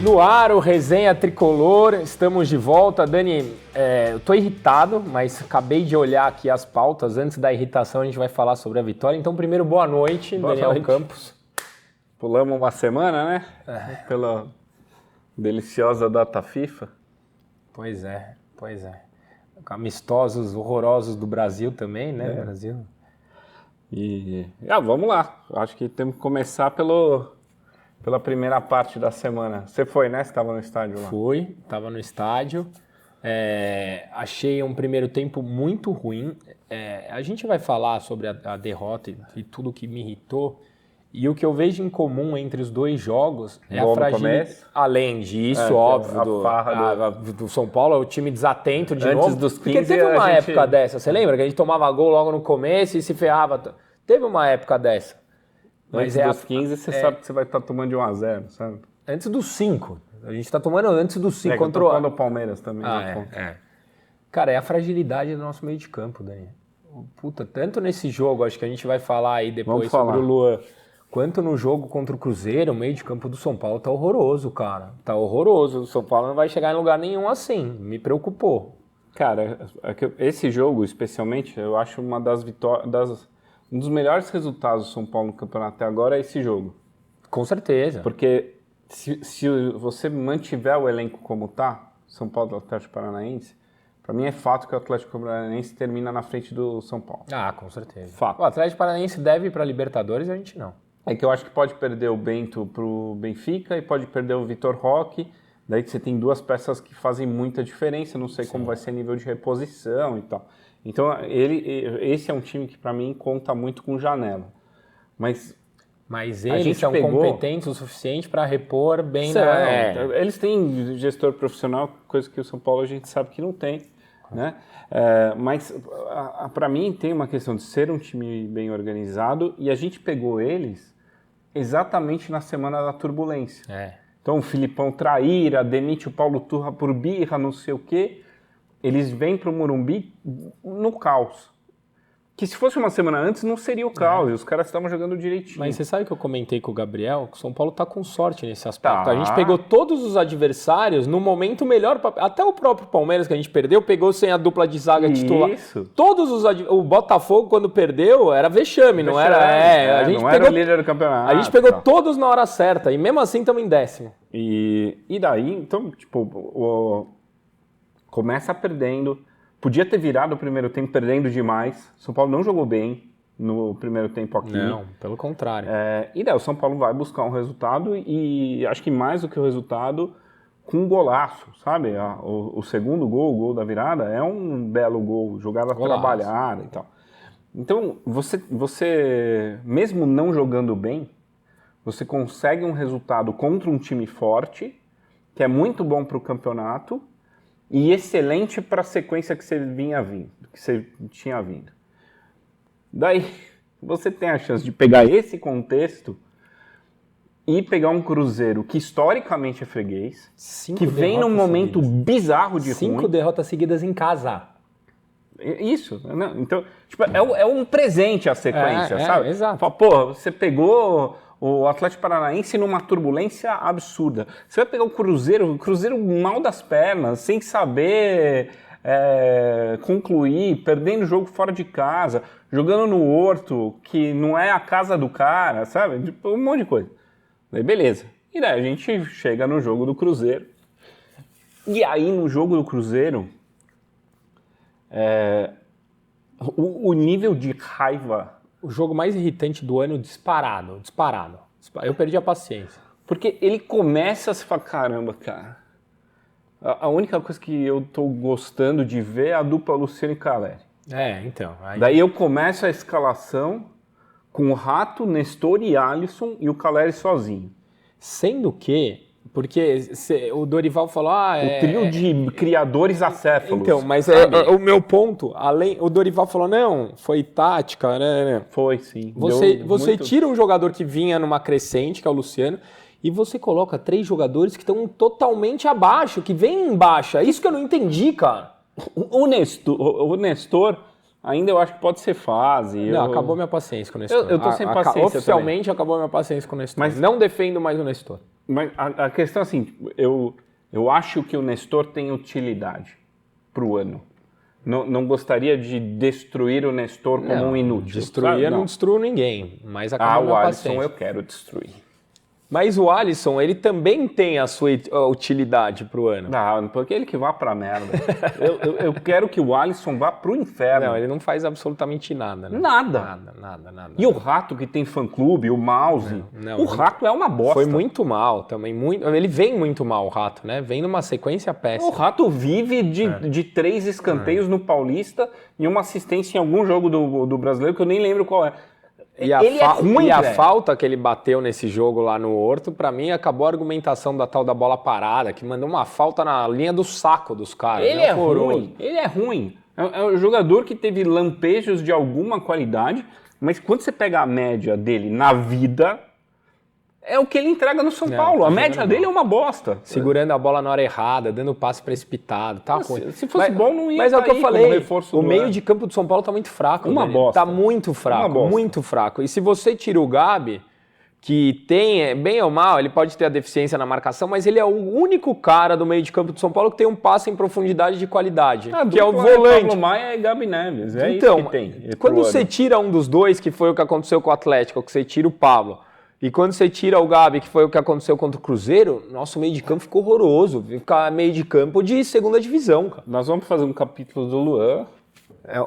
No ar, o Resenha Tricolor, estamos de volta. Dani, eu tô irritado, mas acabei de olhar aqui as pautas. Antes da irritação, a gente vai falar sobre a vitória. Então, primeiro, boa noite, Daniel Campos. Pulamos uma semana, né? Pela deliciosa data FIFA. Pois é. Amistosos horrorosos do Brasil também, né? Brasil. E vamos lá. Acho que temos que começar pela primeira parte da semana. Você foi, né? Você estava no estádio lá? Fui, estava no estádio. Achei um primeiro tempo muito ruim. A gente vai falar sobre a derrota e tudo que me irritou. E o que eu vejo em comum entre os dois jogos é a fragilidade. Além disso, óbvio, do São Paulo, é o time desatento de novo. Dos 15, porque teve uma época dessa, você lembra? Que a gente tomava gol logo no começo e se ferrava. Teve uma época dessa. Mas dos 15, você sabe que você vai estar tomando de 1-0, sabe? Antes dos 5. A gente está tomando antes dos 5 contra o Palmeiras também. Cara, é a fragilidade do nosso meio de campo, Dani. Puta, tanto nesse jogo, acho que a gente vai falar aí depois sobre o Luan, quanto no jogo contra o Cruzeiro, o meio de campo do São Paulo tá horroroso, cara. Tá horroroso. O São Paulo não vai chegar em lugar nenhum assim. Me preocupou. Cara, esse jogo, especialmente, eu acho uma das vitórias... Um dos melhores resultados do São Paulo no campeonato até agora é esse jogo. Com certeza. Porque se você mantiver o elenco como tá, São Paulo do Atlético Paranaense, para mim é fato que o Atlético Paranaense termina na frente do São Paulo. Com certeza. Fato. O Atlético Paranaense deve ir para Libertadores e a gente não. É que eu acho que pode perder o Bento pro Benfica e pode perder o Vitor Roque. Daí que você tem duas peças que fazem muita diferença. Não sei como vai ser nível de reposição e tal. Então, esse é um time que, para mim, conta muito com janela. Mas eles são competentes o suficiente para repor bem Eles têm gestor profissional, coisa que o São Paulo a gente sabe que não tem. Né? Mas, para mim, tem uma questão de ser um time bem organizado e a gente pegou eles exatamente na semana da turbulência. Então, o Filipão traíra, demite o Paulo Turra por birra, não sei o quê. Eles vêm para o Morumbi no caos. Que se fosse uma semana antes, não seria o caos. E os caras estavam jogando direitinho. Mas você sabe que eu comentei com o Gabriel que o São Paulo tá com sorte nesse aspecto. A gente pegou todos os adversários no momento melhor. Até o próprio Palmeiras, que a gente pegou sem a dupla de zaga titular. Todos o Botafogo, quando perdeu, era vexame, não era? A gente não era o líder do campeonato. A gente pegou todos na hora certa. E mesmo assim estamos em 10º. E daí, então, começa perdendo, podia ter virado o primeiro tempo perdendo demais. São Paulo não jogou bem no primeiro tempo aqui. Não, pelo contrário. E daí o São Paulo vai buscar um resultado e acho que mais do que o resultado, com um golaço, sabe? O segundo gol, o gol da virada, é um belo gol, jogada trabalhada e tal. Então, você mesmo não jogando bem, você consegue um resultado contra um time forte, que é muito bom para o campeonato, e excelente para a sequência que você tinha vindo. Daí, você tem a chance de pegar esse contexto e pegar um Cruzeiro que historicamente é freguês, que vem num momento bizarro de 5 derrotas seguidas em casa. Isso. Então, é um presente a sequência, sabe? Exato. Fala, você pegou o Atlético Paranaense numa turbulência absurda. Você vai pegar o Cruzeiro mal das pernas, sem saber concluir, perdendo o jogo fora de casa, jogando no Horto, que não é a casa do cara, sabe? Um monte de coisa. Daí beleza. E daí a gente chega no jogo do Cruzeiro. E aí no jogo do Cruzeiro, o nível de raiva... O jogo mais irritante do ano disparado. Eu perdi a paciência. Porque ele começa a se falar, caramba, cara. A única coisa que eu tô gostando de ver é a dupla Luciano e Caleri. Então. Daí eu começo a escalação com o Rato, Nestor e Alisson e o Caleri sozinho. Sendo que... Porque o Dorival falou... o trio de criadores acéfalos. Então, mas o meu ponto, o Dorival falou, não, foi tática, né? Foi, sim. Você tira um jogador que vinha numa crescente, que é o Luciano, e você coloca 3 jogadores que estão totalmente abaixo, que vêm em baixa. Isso que eu não entendi, cara. O Nestor ainda eu acho que pode ser fase. Não, acabou minha paciência com o Nestor. Eu tô sem paciência oficialmente também. Acabou minha paciência com o Nestor. Mas não defendo mais o Nestor. Mas a questão é assim, eu acho que o Nestor tem utilidade para o ano. Não gostaria de destruir o Nestor como um inútil. Destruir, eu não destruo ninguém, mas acabou o a Alisson paciência. eu quero destruir. Mas o Alisson, ele também tem a sua utilidade pro ano. Não, porque ele que vá pra merda. eu quero que o Alisson vá pro inferno. Não, ele não faz absolutamente nada, né? Nada. Nada. E o Rato que tem fã-clube, o Mouse. O Rato é uma bosta. Foi muito mal também. Ele vem muito mal, o Rato, né? Vem numa sequência péssima. O Rato vive de 3 escanteios no Paulista e uma assistência em algum jogo do Brasileiro que eu nem lembro qual é. E a falta que ele bateu nesse jogo lá no Horto, pra mim, acabou a argumentação da tal da bola parada, que mandou uma falta na linha do saco dos caras. Ele é ruim. É um jogador que teve lampejos de alguma qualidade, mas quando você pega a média dele na vida, é o que ele entrega no São Paulo. A média dele é uma bosta. Segurando a bola na hora errada, dando passe precipitado. Tá ruim. Se fosse bom, não ia. Mas é o que eu falei, o meio ano. De campo do São Paulo tá muito fraco. Uma bosta. Tá muito fraco. E se você tira o Gabi, que tem, bem ou mal, ele pode ter a deficiência na marcação, mas ele é o único cara do meio de campo do São Paulo que tem um passe em profundidade de qualidade, que é o volante. Pablo Maia e Gabi Neves, então, isso que tem. Quando você tira um dos dois, que foi o que aconteceu com o Atlético, que você tira o Pablo, e quando você tira o Gabi, que foi o que aconteceu contra o Cruzeiro, nosso meio de campo ficou horroroso. Fica meio de campo de segunda divisão, cara. Nós vamos fazer um capítulo do Luan.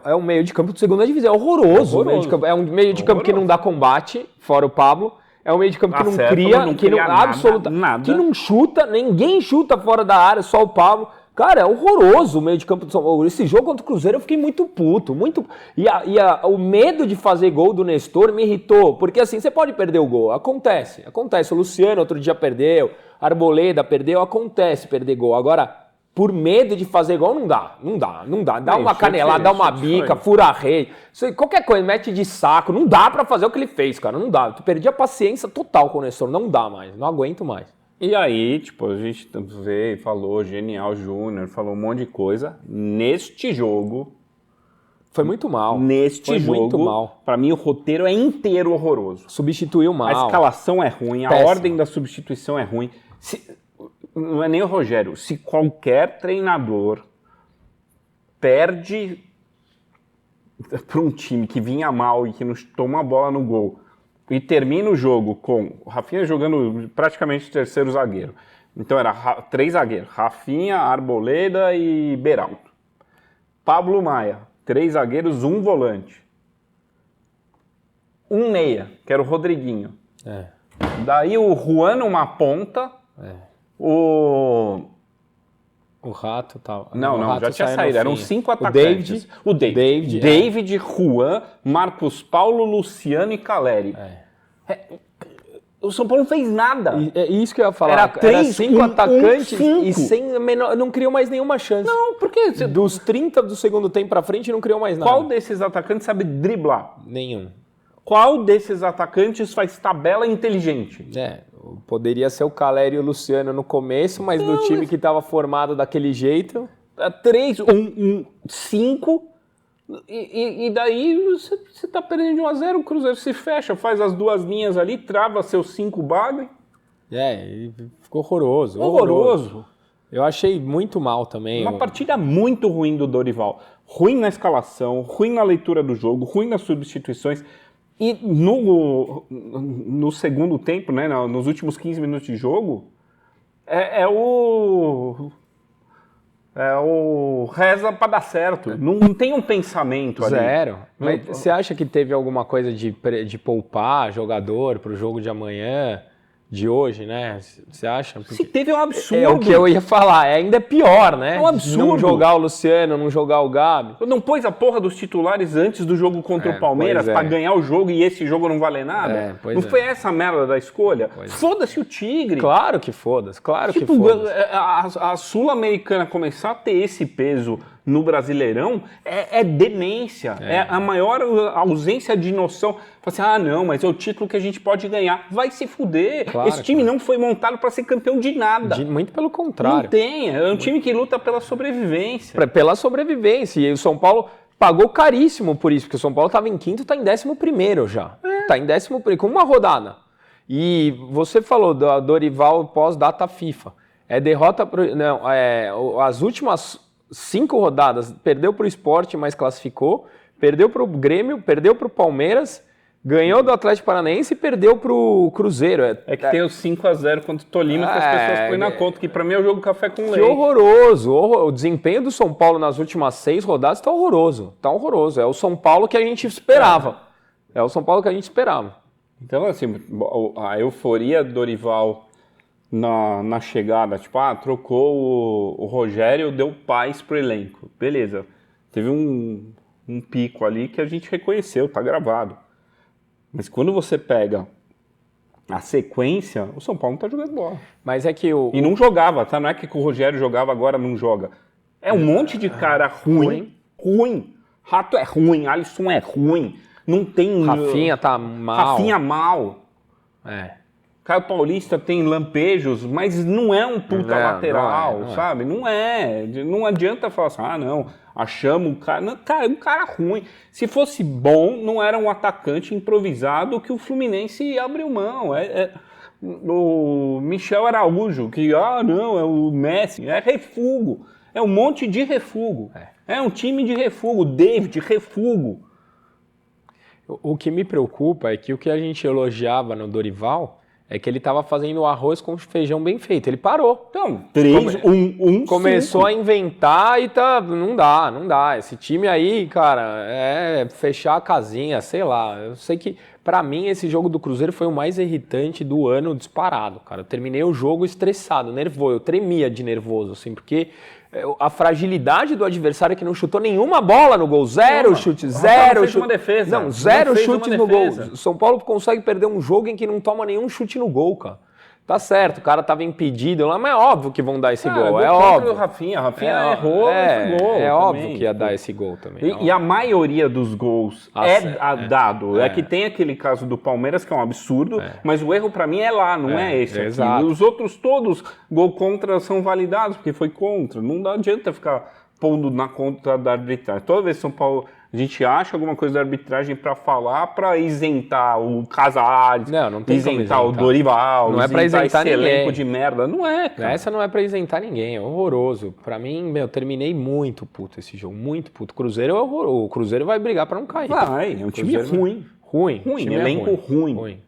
É um meio de campo de segunda divisão, é horroroso. Meio de campo. É um meio de campo que não dá combate, fora o Pablo. É um meio de campo que não cria nada. Que não chuta, ninguém chuta fora da área, só o Pablo. Cara, é horroroso o meio de campo do São Paulo. Esse jogo contra o Cruzeiro eu fiquei muito puto. O medo de fazer gol do Nestor me irritou. Porque assim, você pode perder o gol. Acontece. O Luciano outro dia perdeu. Arboleda perdeu. Acontece perder gol. Agora, por medo de fazer gol, não dá. Dá uma canelada, dá uma bica, fura a rede. Qualquer coisa, mete de saco. Não dá pra fazer o que ele fez, cara. Não dá. Tu perdi a paciência total com o Nestor. Não dá mais. Não aguento mais. E aí, a gente veio, falou Genial Júnior, falou um monte de coisa. Neste jogo... Foi muito mal. Muito mal. Pra mim, o roteiro é inteiro horroroso. Substituiu mal. A escalação é ruim, a ordem da substituição é ruim. Não é nem o Rogério. Se qualquer treinador perde para um time que vinha mal e que não toma a bola no gol e termina o jogo com o Rafinha jogando praticamente terceiro zagueiro. Então era 3 zagueiros, Rafinha, Arboleda e Beraldo. Pablo Maia, 3 zagueiros, 1 volante. 1 meia, que era o Rodriguinho. Daí o Juan numa ponta, o Rato tal. Não, já tinha saído. Eram 5 atacantes. O David, Juan, Marcos Paulo, Luciano e Caleri. O São Paulo não fez nada. É isso que eu ia falar. Era 5 atacantes e não criou mais nenhuma chance. Não, porque... Dos 30 do segundo tempo pra frente não criou mais nada. Qual desses atacantes sabe driblar? Nenhum. Qual desses atacantes faz tabela inteligente? Poderia ser o Caleri e o Luciano no começo, mas no time que estava formado daquele jeito... 3, 5... E daí você tá perdendo de 1-0, o Cruzeiro se fecha, faz as 2 linhas ali, trava seus 5 bagre. Ficou horroroso. Eu achei muito mal também. Uma partida muito ruim do Dorival. Ruim na escalação, ruim na leitura do jogo, ruim nas substituições. E no segundo tempo, né, nos últimos 15 minutos de jogo, é o reza pra dar certo. Não tem um pensamento ali. Zero. Mas você acha que teve alguma coisa de poupar jogador pro jogo de amanhã, de hoje, né? Você acha? Porque se teve, é um absurdo. É o que eu ia falar. Ainda é pior, né? É um absurdo. Não jogar o Luciano, não jogar o Gabi. Não pôs a porra dos titulares antes do jogo contra o Palmeiras pra ganhar o jogo e esse jogo não valer nada? Não foi essa merda da escolha? Foda-se o Tigre. Claro que foda-se, que foda-se. A Sul-Americana começar a ter esse peso no Brasileirão é demência. É a maior ausência de noção. Fala assim, não, mas é o título que a gente pode ganhar. Vai se fuder. Claro, esse time não foi montado para ser campeão de nada. Muito pelo contrário. Não tem. É um time que luta pela sobrevivência. Pela sobrevivência. E o São Paulo pagou caríssimo por isso, porque o São Paulo estava em 5º, está em 11º já. Está em 11º, com uma rodada. E você falou do Dorival pós-data FIFA. Derrota as últimas 5 rodadas, perdeu para o Sport, mas classificou, perdeu para o Grêmio, perdeu para o Palmeiras, ganhou do Atlético Paranaense e perdeu para o Cruzeiro. Que tem os 5-0 contra o Tolima que as pessoas põem na conta, que para mim é o jogo café com leite. Que horroroso. O desempenho do São Paulo nas últimas 6 rodadas está horroroso. Tá horroroso. É o São Paulo que a gente esperava. É o São Paulo que a gente esperava. Então, assim, a euforia do Dorival na chegada, tipo, trocou o Rogério, deu paz pro elenco. Beleza. Teve um pico ali que a gente reconheceu, tá gravado. Mas quando você pega a sequência, o São Paulo não tá jogando bola. Mas é que E não jogava, tá? Não é que o Rogério jogava, agora não joga. É um monte de cara ruim. Rato é ruim, Alisson é ruim. Não tem... Rafinha tá mal. Rafinha mal. Caio Paulista tem lampejos, mas não é um puta lateral, não sabe? Não é. Não adianta falar assim, não, achamos o cara... Não, cara, é um cara ruim. Se fosse bom, não era um atacante improvisado que o Fluminense abriu mão. O Michel Araújo, que, não, é o Messi. É refugo. É um monte de refugo. É um time de refugo. David, refugo. O que me preocupa é que o que a gente elogiava no Dorival é que ele estava fazendo o arroz com feijão bem feito. Ele parou. Então, 3-1-1-5. Começou a inventar e não dá. Esse time aí, cara, é fechar a casinha, sei lá. Eu sei que, pra mim, esse jogo do Cruzeiro foi o mais irritante do ano disparado, cara. Eu terminei o jogo estressado, nervoso. Eu tremia de nervoso, assim, porque a fragilidade do adversário que não chutou nenhuma bola no gol. Zero chute. Uma defesa. Não, zero chutes no gol. O São Paulo consegue perder um jogo em que não toma nenhum chute no gol, cara. Tá certo, o cara tava impedido lá, mas é óbvio que vão dar esse gol. É óbvio. Rafinha errou esse gol. É óbvio que ia dar esse gol também. E a maioria dos gols dado. É que tem aquele caso do Palmeiras, que é um absurdo, mas o erro pra mim é lá, não é esse aqui. Exato. Os outros todos, gol contra, são validados, porque foi contra. Não adianta ficar pondo na conta da arbitragem. Toda vez que São Paulo... A gente acha alguma coisa da arbitragem pra falar, pra isentar o Casares, não tem isentar o Dorival, não é pra isentar esse ninguém. elenco de merda. Não é, cara. Essa não é pra isentar ninguém, é horroroso. Pra mim, terminei muito puto esse jogo, muito puto. Cruzeiro é horroroso. O Cruzeiro vai brigar pra não cair. Vai, é um time ruim. Ruim, elenco ruim.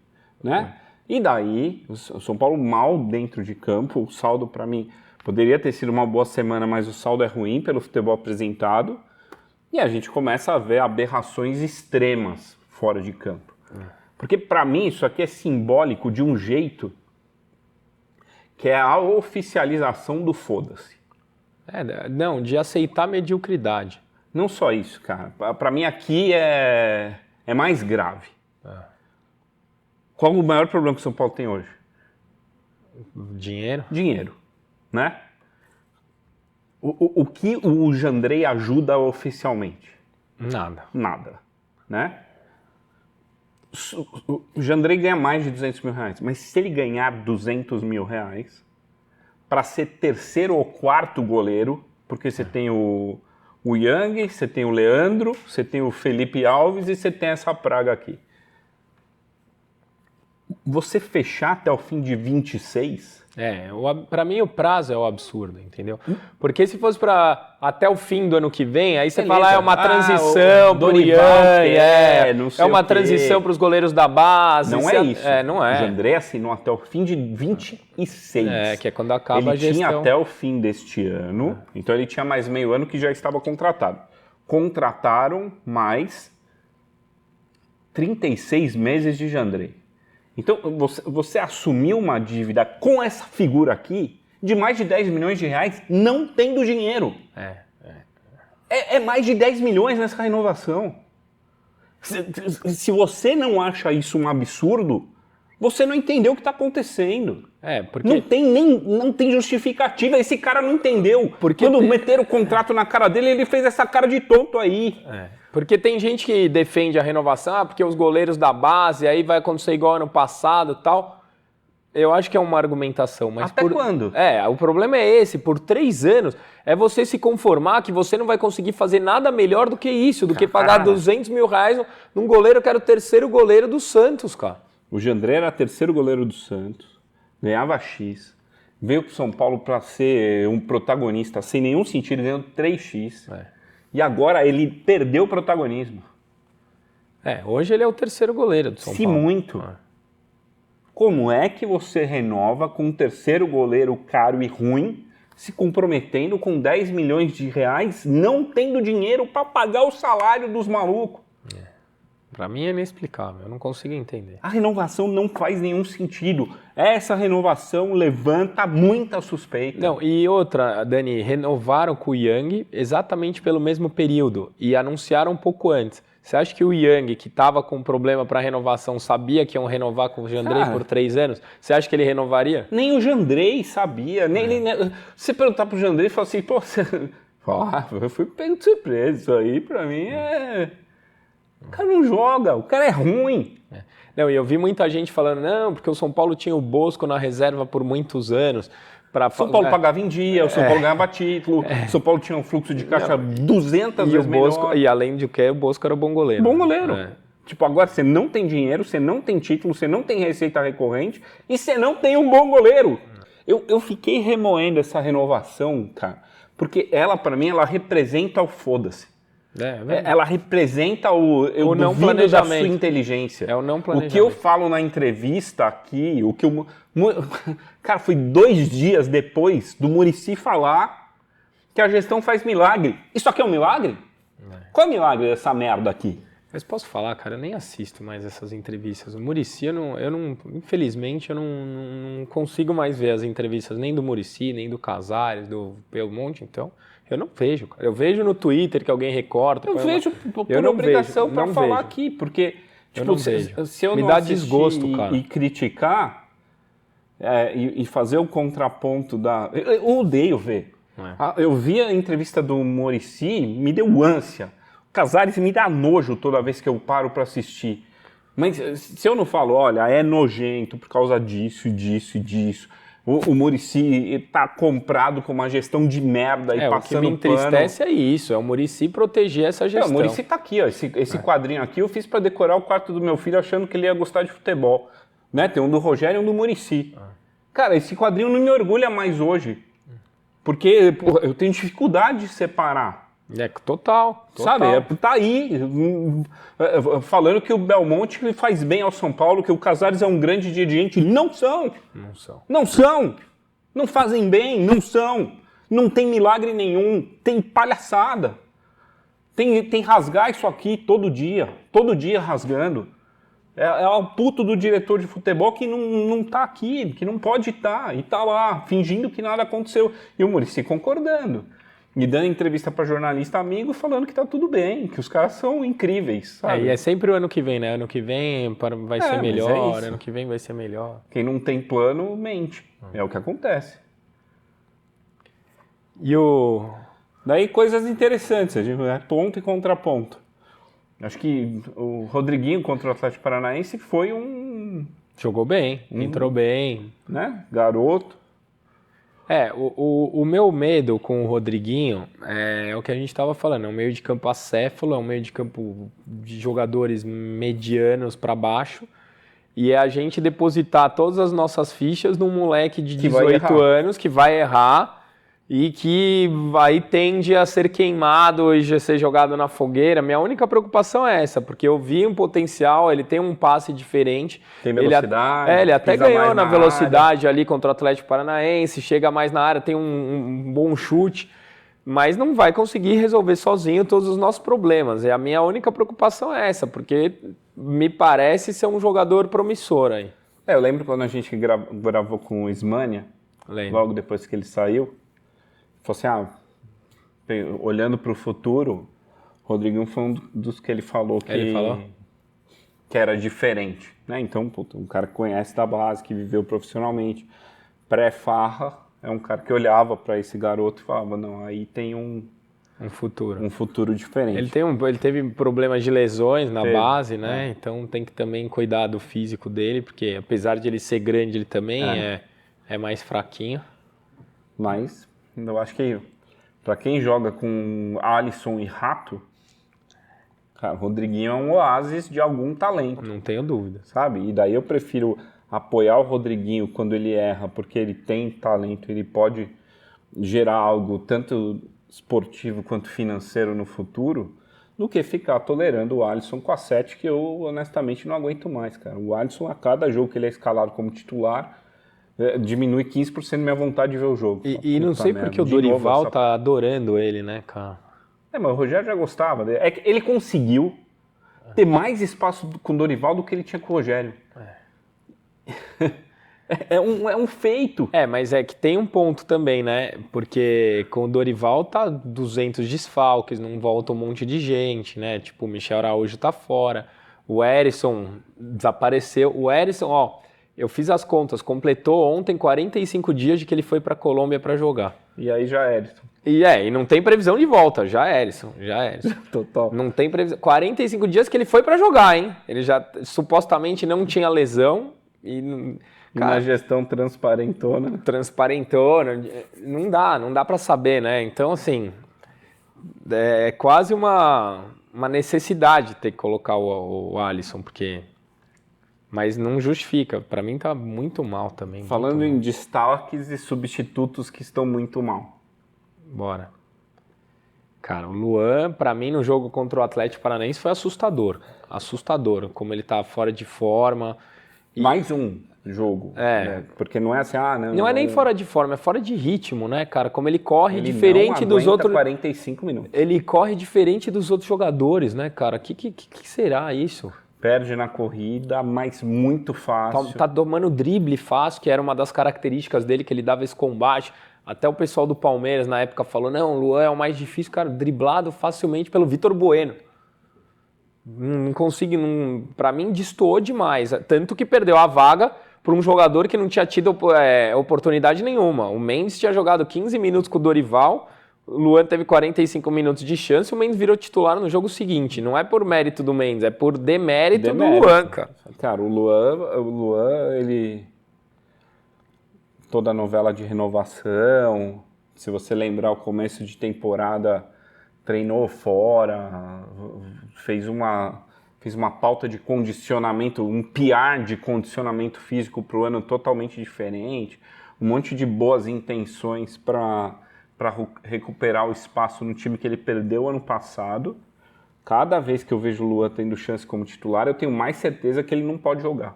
Né? E daí, o São Paulo mal dentro de campo, o saldo pra mim poderia ter sido uma boa semana, mas o saldo é ruim pelo futebol apresentado. E a gente começa a ver aberrações extremas fora de campo. Porque, para mim, isso aqui é simbólico de um jeito que é a oficialização do foda-se. Não, de aceitar mediocridade. Não só isso, cara. Para mim, aqui é mais grave. Qual o maior problema que o São Paulo tem hoje? Dinheiro. Dinheiro, né? O que o Jandrei ajuda oficialmente? Nada, né? O Jandrei ganha mais de 200 mil reais, mas se ele ganhar 200 mil reais para ser terceiro ou quarto goleiro, porque você tem o Yang, você tem o Leandro, você tem o Felipe Alves e você tem essa praga aqui. Você fechar até o fim de 26... pra mim o prazo é o absurdo, entendeu? Porque se fosse para até o fim do ano que vem, aí você fala, é uma transição pro Ian, é uma transição para os goleiros da base. Não é isso. Não é. O Jandrei assinou até o fim de 26. Que é quando acaba a gestão. Ele tinha até o fim deste ano, então ele tinha mais meio ano que já estava contratado. Contrataram mais 36 meses de Jandrei. Então, você assumiu uma dívida com essa figura aqui de mais de 10 milhões de reais, não tendo dinheiro. É mais de 10 milhões nessa renovação. Se você não acha isso um absurdo, você não entendeu o que está acontecendo. Porque... Não tem justificativa. Esse cara não entendeu. Quando meteram o contrato na cara dele, ele fez essa cara de tonto aí. Porque tem gente que defende a renovação, porque os goleiros da base, aí vai acontecer igual ano passado e tal. Eu acho que é uma argumentação. Mas até quando? O problema é esse, por 3 anos, é você se conformar que você não vai conseguir fazer nada melhor do que isso, do que pagar 200 mil reais num goleiro que era o terceiro goleiro do Santos, cara. O Jandré era terceiro goleiro do Santos, ganhava X, veio pro São Paulo para ser um protagonista sem nenhum sentido, ganhando 3x. E agora ele perdeu o protagonismo. Hoje ele é o terceiro goleiro do São Paulo. Se muito. Como é que você renova com um terceiro goleiro caro e ruim, se comprometendo com 10 milhões de reais, não tendo dinheiro para pagar o salário dos malucos? Para mim é inexplicável, eu não consigo entender. A renovação não faz nenhum sentido. Essa renovação levanta muita suspeita. Não, e outra, Dani, renovaram com o Yang exatamente pelo mesmo período e anunciaram um pouco antes. Você acha que o Yang, que estava com problema para renovação, sabia que iam renovar com o Jandrei por 3 anos? Você acha que ele renovaria? Nem o Jandrei sabia. Você perguntar pro Jandrei e falar assim, pô, eu fui pego de surpresa. Isso aí, pra mim, O cara não joga, o cara é ruim. Não, e eu vi muita gente falando, não, porque o São Paulo tinha o Bosco na reserva por muitos anos. O São Paulo pagava em dia, o São Paulo ganhava título, o São Paulo tinha um fluxo de caixa 200 vezes melhor. E além de que, o Bosco era bom goleiro. Bom goleiro. Tipo, agora você não tem dinheiro, você não tem título, você não tem receita recorrente e você não tem um bom goleiro. Eu fiquei remoendo essa renovação, cara, porque ela, pra mim, ela representa o foda-se. Ela representa o não planejamento da sua inteligência. É o não planejamento. O que eu falo na entrevista aqui, cara, foi 2 dias depois do Muricy falar que a gestão faz milagre. Isso aqui é um milagre? Qual é o milagre dessa merda aqui? Mas posso falar, cara, eu nem assisto mais essas entrevistas. O Muricy, infelizmente, eu não consigo mais ver as entrevistas nem do Muricy, nem do Casares, do Belmonte, então... Eu não vejo, cara. Eu vejo no Twitter que alguém recorta. Eu vejo por obrigação para falar aqui, porque tipo, se eu Me não dá desgosto, cara. E criticar e fazer o contraponto da... Eu odeio ver. Eu vi a entrevista do Muricy, me deu ânsia. O Casares me dá nojo toda vez que eu paro para assistir. Mas se eu não falo, olha, é nojento por causa disso, disso e disso... O Muricy tá comprado com uma gestão de merda e passando pano. O que me entristece é isso, é o Muricy proteger essa gestão. O Muricy tá aqui, ó, esse quadrinho aqui eu fiz para decorar o quarto do meu filho achando que ele ia gostar de futebol. Né? Tem um do Rogério e um do Muricy. Cara, esse quadrinho não me orgulha mais hoje, porque eu tenho dificuldade de separar. Total. Sabe, tá aí, falando que o Belmonte faz bem ao São Paulo, que o Casares é um grande dirigente. Não são. Não fazem bem, não são. Não tem milagre nenhum, tem palhaçada. Tem rasgar isso aqui todo dia rasgando. É o puto do diretor de futebol que não tá aqui, que não pode estar, e tá lá, fingindo que nada aconteceu. E o Muricy concordando. E dando entrevista para jornalista amigo falando que tá tudo bem, que os caras são incríveis, sabe? E é sempre o ano que vem, né? Ano que vem vai ser melhor, ano que vem vai ser melhor. Quem não tem plano, mente. É o que acontece. Daí coisas interessantes, a gente ponto e contraponto. Acho que o Rodriguinho contra o Atlético Paranaense foi Jogou bem, entrou bem. Né? Garoto. O meu medo com o Rodriguinho é o que a gente estava falando, é um meio de campo acéfalo, é um meio de campo de jogadores medianos para baixo, e é a gente depositar todas as nossas fichas num moleque de 18 anos que vai errar e que aí tende a ser queimado e ser jogado na fogueira. Minha única preocupação é essa, porque eu vi um potencial, ele tem um passe diferente. Tem velocidade. Ele até ganhou na velocidade ali contra o Atlético Paranaense, chega mais na área, tem um bom chute, mas não vai conseguir resolver sozinho todos os nossos problemas. E a minha única preocupação é essa, porque me parece ser um jogador promissor aí. Eu lembro quando a gente gravou com o Ismânia, logo depois que ele saiu, falou assim, olhando para o futuro, o Rodriguinho foi um dos que ele falou que era diferente. Né? Então, um cara que conhece da base, que viveu profissionalmente, pré-farra, é um cara que olhava para esse garoto e falava, não, aí tem um futuro diferente. Ele teve problemas de lesões na base, né? Então tem que também cuidar do físico dele, porque apesar de ele ser grande, ele também é mais fraquinho. Mas eu acho que para quem joga com Alisson e Rato, Cara, o Rodriguinho é um oásis de algum talento. Não tenho dúvida. Sabe? E daí eu prefiro apoiar o Rodriguinho quando ele erra, porque ele tem talento, ele pode gerar algo tanto esportivo quanto financeiro no futuro, do que ficar tolerando o Alisson com a 7, que eu honestamente não aguento mais, cara. O Alisson, a cada jogo que ele é escalado como titular, diminui 15% minha vontade de ver o jogo. E não sei porque o Dorival tá adorando ele, né, cara? Mas o Rogério já gostava dele. É que ele conseguiu ter mais espaço com o Dorival do que ele tinha com o Rogério. É um feito. Mas é que tem um ponto também, né? Porque com o Dorival tá 200 desfalques, não volta um monte de gente, né? Tipo, o Michel Araújo tá fora, o Herisson desapareceu. O Herisson, eu fiz as contas, completou ontem 45 dias de que ele foi pra Colômbia pra jogar. E aí já é Herisson. E não tem previsão de volta, já é Herisson. Total. Não tem previsão. 45 dias que ele foi pra jogar, hein? Ele já supostamente não tinha lesão e... Cara, uma gestão transparentona. Não dá para saber, né? Então, assim, é quase uma necessidade ter que colocar o Alisson, porque... Mas não justifica, para mim tá muito mal também. Falando em destaques e substitutos que estão muito mal. Bora. Cara, o Luan, para mim, no jogo contra o Atlético Paranaense foi assustador. Assustador, como ele tá fora de forma. Mais um jogo. Né? Porque não é assim, não é nem fora de forma, é fora de ritmo, né, cara? Como ele corre diferente dos outros. 45 minutos. Ele corre diferente dos outros jogadores, né, cara? Que será isso? Perde na corrida, mas muito fácil. Tá domando drible fácil, que era uma das características dele, que ele dava esse combate. Até o pessoal do Palmeiras na época falou: não, o Luan é o mais difícil, cara, driblado facilmente pelo Vitor Bueno. Não consigo, pra mim destoou demais. Tanto que perdeu a vaga para um jogador que não tinha tido oportunidade nenhuma. O Mendes tinha jogado 15 minutos com o Dorival, o Luan teve 45 minutos de chance e o Mendes virou titular no jogo seguinte. Não é por mérito do Mendes, é por demérito do Luan, cara. Cara, o Luan, ele... Toda a novela de renovação, se você lembrar o começo de temporada, treinou fora, fez uma pauta de condicionamento, um PR de condicionamento físico para o ano totalmente diferente, um monte de boas intenções para recuperar o espaço no time que ele perdeu ano passado. Cada vez que eu vejo o Luan tendo chance como titular, eu tenho mais certeza que ele não pode jogar.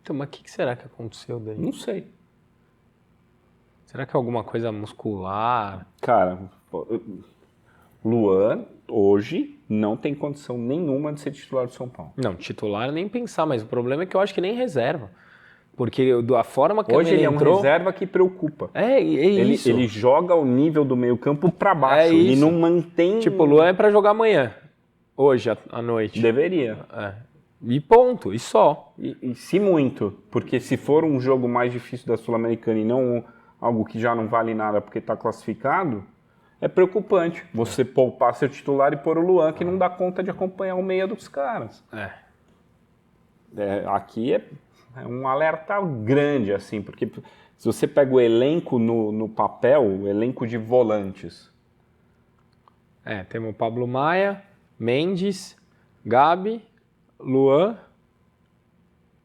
Então, mas o que será que aconteceu daí? Não sei. Será que é alguma coisa muscular? Cara, Luan, hoje, não tem condição nenhuma de ser titular do São Paulo. Não, titular nem pensar, mas o problema é que eu acho que nem reserva. Porque da forma que hoje ele entrou... é um reserva que preocupa. Isso. Ele joga o nível do meio campo para baixo. Ele não mantém... Tipo, o Luan é para jogar amanhã. Hoje, à noite. Deveria. E ponto, e só. E se muito. Porque se for um jogo mais difícil da Sul-Americana e não algo que já não vale nada porque está classificado, é preocupante você poupar seu titular e pôr o Luan, que não dá conta de acompanhar o meia dos caras. Aqui é um alerta grande, assim, porque se você pega o elenco no papel, o elenco de volantes. Temos o Pablo Maia, Mendes, Gabi, Luan,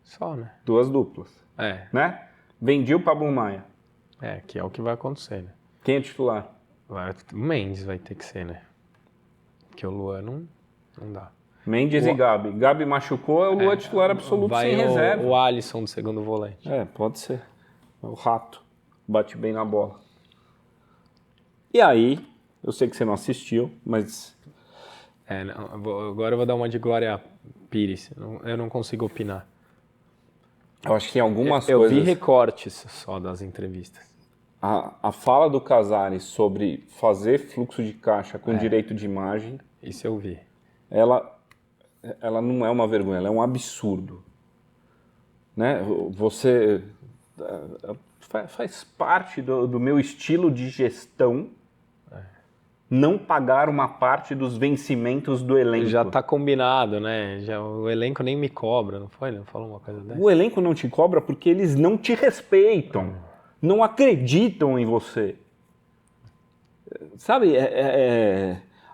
só, né? Duas duplas. Né? Vendi o Pablo Maia. Que é o que vai acontecer, né? Quem é titular? O Mendes vai ter que ser, né? Porque o Luan não dá. Mendes e Gabi. Gabi machucou, é o Luan titular absoluto sem reserva. O Alisson do segundo volante. Pode ser. O rato. Bate bem na bola. E aí, eu sei que você não assistiu, mas... Agora eu vou dar uma de Glória Pires. Eu não consigo opinar. Eu acho que tem algumas coisas... Eu vi recortes só das entrevistas. A fala do Casares sobre fazer fluxo de caixa com direito de imagem... Isso eu vi. Ela não é uma vergonha, ela é um absurdo. Né? Você faz parte do meu estilo de gestão não pagar uma parte dos vencimentos do elenco. Já está combinado, né? O elenco nem me cobra, não foi? Não falou uma coisa dessa? O elenco não te cobra porque eles não te respeitam, não acreditam em você. Sabe,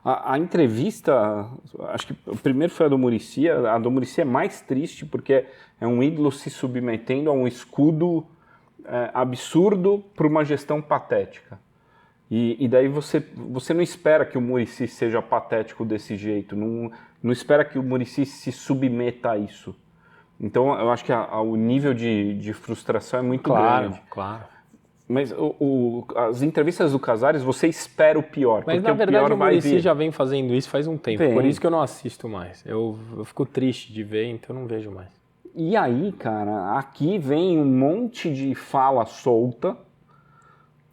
A entrevista, acho que o primeiro foi a do Muricy. A do Muricy é mais triste porque é um ídolo se submetendo a um escudo absurdo por uma gestão patética. E daí você não espera que o Muricy seja patético desse jeito, não espera que o Muricy se submeta a isso. Então eu acho que o nível de frustração é muito grande. Claro. Mas as entrevistas do Casares, você espera o pior. Mas na verdade o Muricy já vem fazendo isso faz um tempo, por isso que eu não assisto mais. Eu fico triste de ver, então eu não vejo mais. E aí, cara, aqui vem um monte de fala solta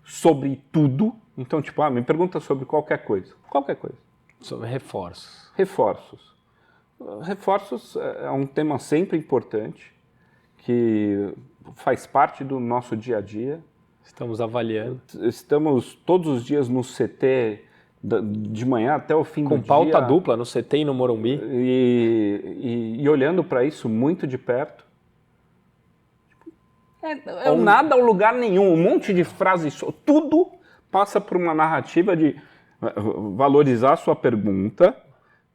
sobre tudo. Então, tipo, me pergunta sobre qualquer coisa. Qualquer coisa. Sobre reforços. Reforços. Reforços é um tema sempre importante, que faz parte do nosso dia a dia. Estamos avaliando. Estamos todos os dias no CT, de manhã até o fim do dia. Com pauta dupla no CT e no Morumbi. E olhando para isso muito de perto. Nada ao lugar nenhum, um monte de frases, tudo passa por uma narrativa de valorizar a sua pergunta,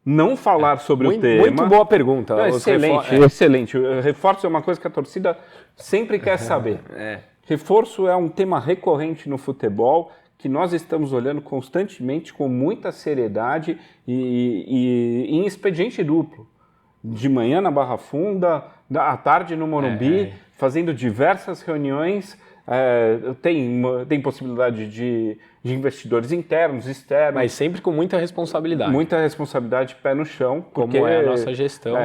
não falar sobre o tema. Muito boa pergunta. Excelente. Reforço é uma coisa que a torcida sempre quer saber. Reforço é um tema recorrente no futebol que nós estamos olhando constantemente com muita seriedade e em expediente duplo. De manhã na Barra Funda, à tarde no Morumbi, fazendo diversas reuniões. Tem possibilidade de investidores internos, externos. Mas sempre com muita responsabilidade. Muita responsabilidade, pé no chão. Como é a nossa gestão.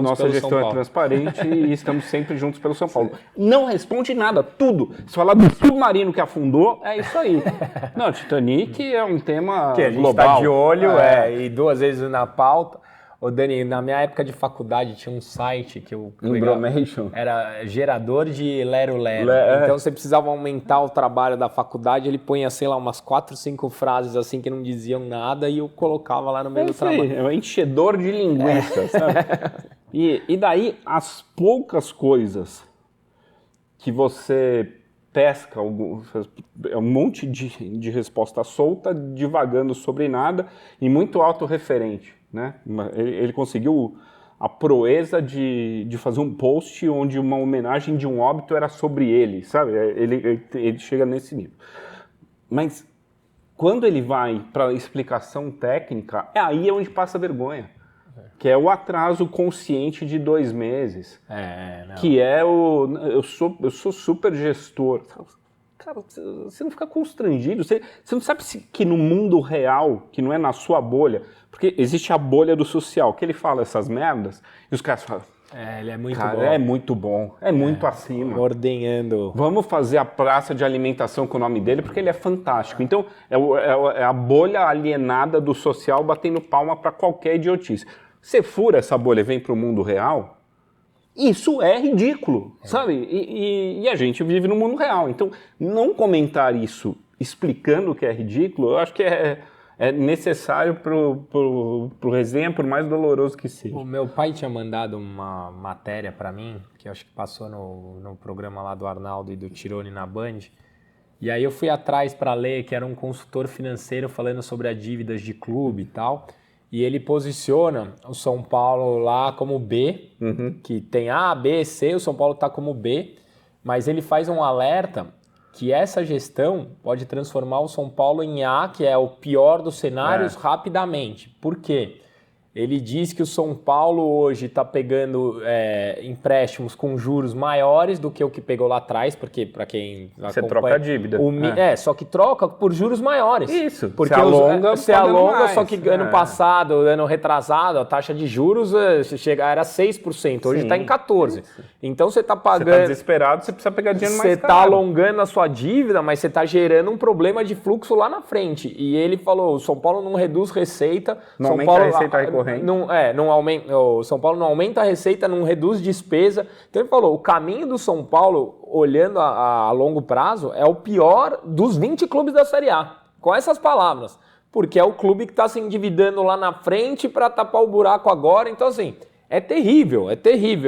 Nossa gestão é transparente e estamos sempre juntos pelo São Paulo. Não responde nada, tudo. Se falar do submarino que afundou, é isso aí. Não, Titanic é um tema que a gente global. Está de olho, e 2 vezes na pauta. Ô Dani, na minha época de faculdade tinha um site que eu era gerador de lero-lero. Então você precisava aumentar o trabalho da faculdade, ele punha, sei lá, umas 4, 5 frases assim que não diziam nada e eu colocava lá no meio do trabalho. É um enchedor de linguiça, sabe? E daí as poucas coisas que você pesca, um monte de resposta solta, divagando sobre nada e muito autorreferente. Né? Ele conseguiu a proeza de fazer um post onde uma homenagem de um óbito era sobre ele, sabe? Ele chega nesse nível. Mas quando ele vai para a explicação técnica, aí onde passa a vergonha. Que é o atraso consciente de 2 meses. Que é eu sou super gestor. Cara, você não fica constrangido, você não sabe que no mundo real, que não é na sua bolha, porque existe a bolha do social, que ele fala essas merdas, e os caras falam, ele é muito cara, bom. é muito bom, é muito acima. Ordenhando. Vamos fazer a praça de alimentação com o nome dele, porque ele é fantástico. Então, é a bolha alienada do social batendo palma para qualquer idiotice. Você fura essa bolha e vem para o mundo real... Isso é ridículo, sabe? E a gente vive no mundo real. Então, não comentar isso explicando que é ridículo, eu acho que é necessário pro resenha, por mais doloroso que seja. O meu pai tinha mandado uma matéria para mim, que eu acho que passou no programa lá do Arnaldo e do Tirone na Band. E aí eu fui atrás para ler, que era um consultor financeiro falando sobre as dívidas de clube e tal. E ele posiciona o São Paulo lá como B, que tem A, B, C, o São Paulo está como B, mas ele faz um alerta que essa gestão pode transformar o São Paulo em A, que é o pior dos cenários, rapidamente. Por quê? Ele diz que o São Paulo hoje está pegando empréstimos com juros maiores do que o que pegou lá atrás, porque para quem você troca a dívida. Só que troca por juros maiores. Isso. Porque você alonga, só que ano passado, ano retrasado, a taxa de juros era 6%, hoje está em 14%. Então você está pagando... Você está desesperado, você precisa pegar dinheiro mais caro. Você está alongando a sua dívida, mas você está gerando um problema de fluxo lá na frente. E ele falou, o São Paulo não reduz receita... Não aumenta a receita recorrente. Não aumenta, o São Paulo não aumenta a receita, não reduz despesa. Então ele falou, o caminho do São Paulo, olhando a longo prazo, é o pior dos 20 clubes da Série A. Com essas palavras. Porque é o clube que está se endividando lá na frente para tapar o buraco agora. Então assim, é terrível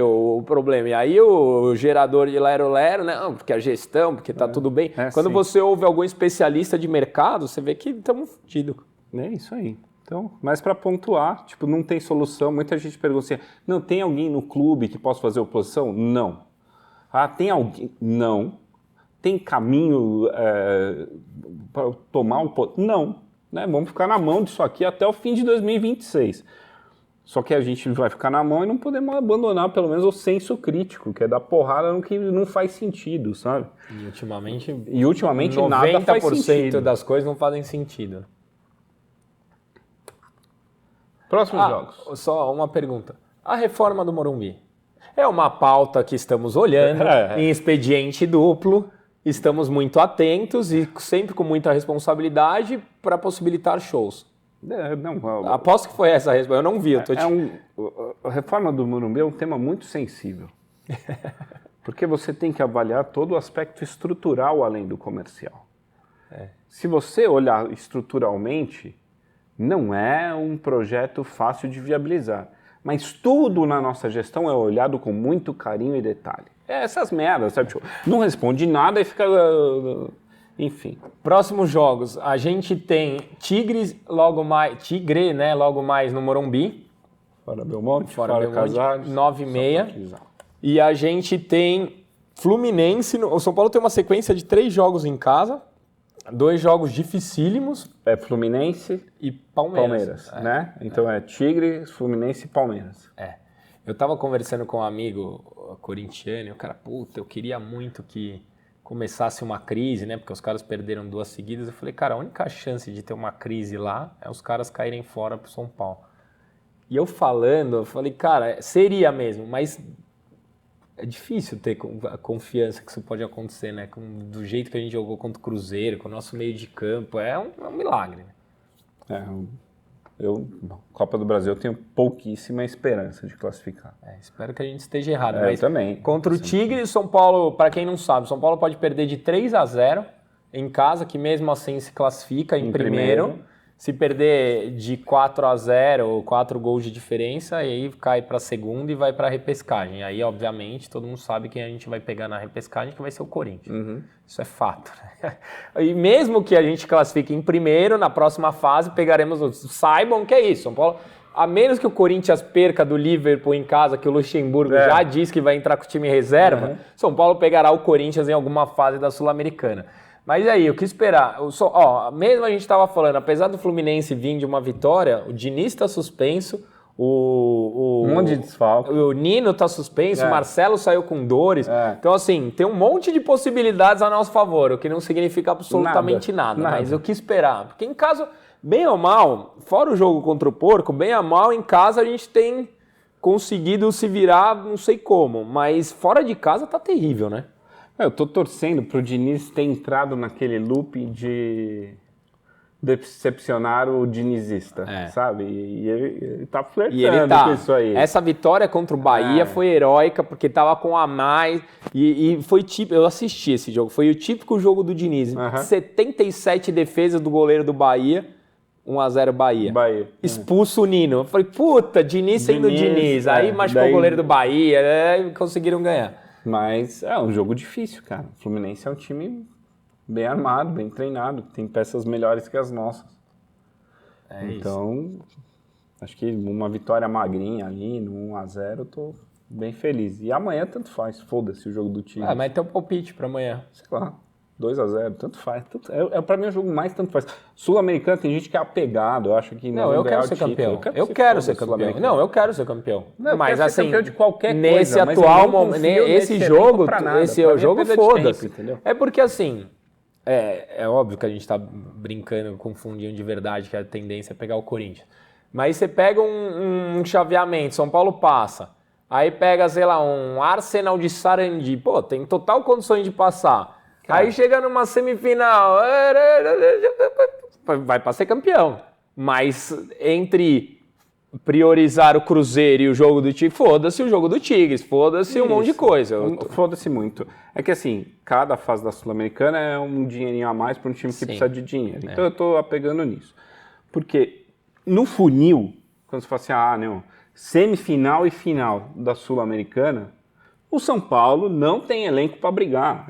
o problema. E aí o gerador de lero-lero, né? Não, porque a gestão, porque tá tudo bem. Quando você ouve algum especialista de mercado, você vê que estamos fodidos. É isso aí. Então, mas para pontuar, tipo, não tem solução. Muita gente pergunta assim, não, tem alguém no clube que possa fazer oposição? Não. Ah, tem alguém? Não. Tem caminho para tomar um... Não. Né? Vamos ficar na mão disso aqui até o fim de 2026. Só que a gente vai ficar na mão e não podemos abandonar pelo menos o senso crítico, que é dar porrada no que não faz sentido, sabe? E ultimamente nada faz sentido. 90% das coisas não fazem sentido. Próximos jogos. Só uma pergunta. A reforma do Morumbi é uma pauta que estamos olhando em expediente duplo, estamos muito atentos e sempre com muita responsabilidade para possibilitar shows. Aposto que foi essa a resposta. Eu não vi. A reforma do Morumbi é um tema muito sensível. Porque você tem que avaliar todo o aspecto estrutural além do comercial. Se você olhar estruturalmente, não é um projeto fácil de viabilizar. Mas tudo na nossa gestão é olhado com muito carinho e detalhe. Essas merdas, sabe? Tipo, não responde nada e fica... Enfim. Próximos jogos. A gente tem Tigre, logo mais no Morumbi. Fora Belmonte, fora Casares. 9h30. E a gente tem Fluminense. O São Paulo tem uma sequência de 3 jogos em casa. 2 jogos dificílimos. Fluminense e Palmeiras. Né? Então é Tigre, Fluminense e Palmeiras. Eu tava conversando com um amigo corintiano e o cara, eu queria muito que começasse uma crise, né? Porque os caras perderam 2 seguidas. Eu falei, cara, a única chance de ter uma crise lá é os caras caírem fora pro São Paulo. E eu falei, cara, seria mesmo, mas é difícil ter a confiança que isso pode acontecer, né? Do jeito que a gente jogou contra o Cruzeiro, com o nosso meio de campo, é um milagre. Copa do Brasil, eu tenho pouquíssima esperança de classificar. Espero que a gente esteja errado. Mas eu também. Contra o Tigre, São Paulo, para quem não sabe, São Paulo pode perder de 3-0 em casa, que mesmo assim se classifica em primeiro. Se perder de 4-0 ou 4 gols de diferença, aí cai para a segunda e vai para a repescagem. Aí, obviamente, todo mundo sabe quem a gente vai pegar na repescagem, que vai ser o Corinthians. Isso é fato. Né? E mesmo que a gente classifique em primeiro, na próxima fase pegaremos outros. Saibam que é isso. São Paulo, a menos que o Corinthians perca do Liverpool em casa, que o Luxemburgo já disse que vai entrar com o time reserva, São Paulo pegará o Corinthians em alguma fase da Sul-Americana. Mas aí, o que esperar? Mesmo a gente estava falando, apesar do Fluminense vir de uma vitória, o Diniz está suspenso, um monte de desfalque. O Nino está suspenso, o Marcelo saiu com dores. Então, assim, tem um monte de possibilidades a nosso favor, o que não significa absolutamente nada. Mas o que esperar? Porque em caso, bem ou mal, fora o jogo contra o Porco, bem ou mal, em casa a gente tem conseguido se virar, não sei como, mas fora de casa tá terrível, né? Eu tô torcendo pro Diniz ter entrado naquele loop de decepcionar o dinizista, sabe? E ele tá flertando com isso aí. Essa vitória contra o Bahia foi heróica, porque tava com a mais, e foi tipo, eu assisti esse jogo, foi o típico jogo do Diniz. 77 defesas do goleiro do Bahia, 1-0 Bahia. Expulso o Nino. Eu falei, puta, Diniz sendo Diniz. Aí machucou o goleiro do Bahia, conseguiram ganhar. Mas é um jogo difícil, cara. O Fluminense é um time bem armado, bem treinado, tem peças melhores que as nossas. Então, acho que uma vitória magrinha ali, no 1-0, eu tô bem feliz. E amanhã tanto faz, foda-se o jogo do time. Mas tem um palpite pra amanhã. Sei lá, 2-0, tanto faz. Pra mim é o jogo mais tanto faz. Sul-Americano tem gente que é apegado, eu acho que não eu quero ser campeão. Eu quero ser campeão. Não, eu quero ser campeão. Mas assim, campeão de qualquer nesse coisa, atual momento, esse jogo foda-se. É porque assim, é óbvio que a gente tá brincando, confundindo de verdade que a tendência é pegar o Corinthians. Mas você pega um chaveamento, São Paulo passa, aí pega, sei lá, um Arsenal de Sarandi, pô, tem total condições de passar. Aí chega numa semifinal, vai para ser campeão. Mas entre priorizar o Cruzeiro e o jogo do Tigres, foda-se o jogo do Tigres, foda-se um monte de coisa. Foda-se muito. É que assim, cada fase da Sul-Americana é um dinheirinho a mais para um time que precisa de dinheiro. Então eu tô apegando nisso. Porque no funil, quando você fala assim, semifinal e final da Sul-Americana, o São Paulo não tem elenco para brigar.